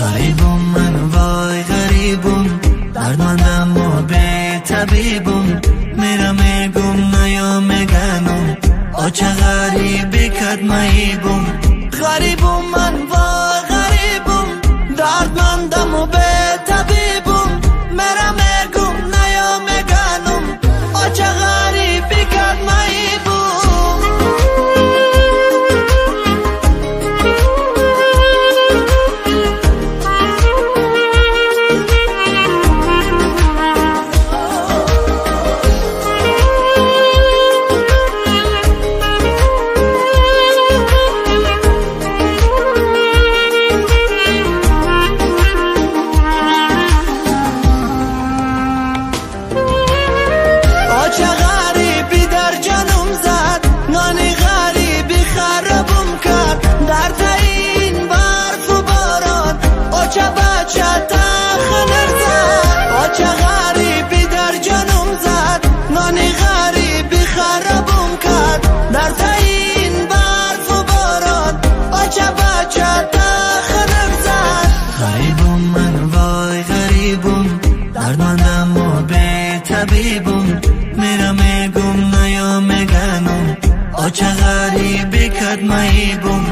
غریبم من وای غریبم، دردمندم و به طبیبم، میرم میگم نیا میگنم آچه غریبی کد مهیبم. غریبم من وای غریبم، دردمندم و به طبیبم، میرم میگم نیا میگنم آچه غریبی کد مهیبم. آچه غریبی در جانم زد، نانی غریبی خرابم کرد، در این برف و باران آچه بچه تخنر زد. آچه غریبی در جانم زد، نانی غریبی خرابم کرد، در این برف و باران آچه بچه تخنر زد. غریبم من وای غریبم، دردمندم و به طبیبم، میرم میگم نیا میگنم آچه غریبی کد مهیبم.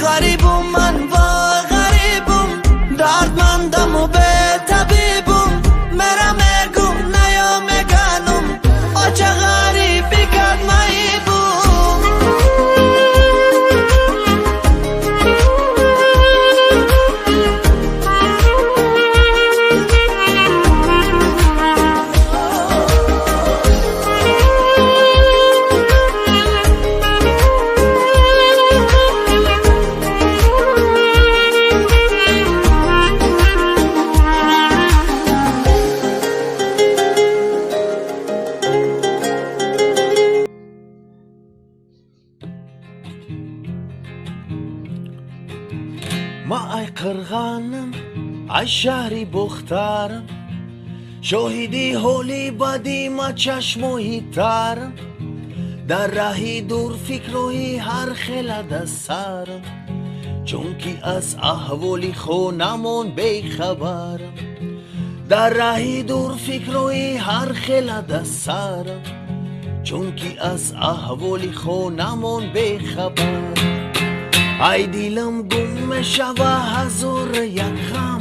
غریبم من وای غریبم، دردمندم و به طبیبم، میرم میگم نیا میگنم آچه غریبی کد مهیبم. ما ای قرغانم ای شهری بخترم، شاهدی حالی بدی ما چشموی ترم، در راهی دور فکروی هر خلد از سرم، چون که از احوالی خونمون بیخبرم. در راهی دور فکروی هر خلد از سرم، چون که از احوالی خونمون بیخبرم. ای دیلم گم شوه هزار یک غم،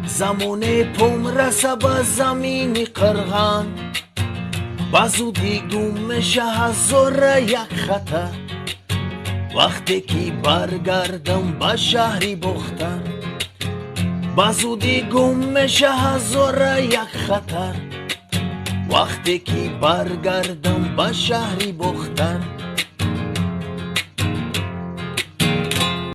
زمان پم رسه به زمین قرغان، بزودی گم شه هزار یک خطر، وقتی که برگردم به شهری بختر. بزودی گم شه هزار یک خطر، وقتی که برگردم به شهری بختر.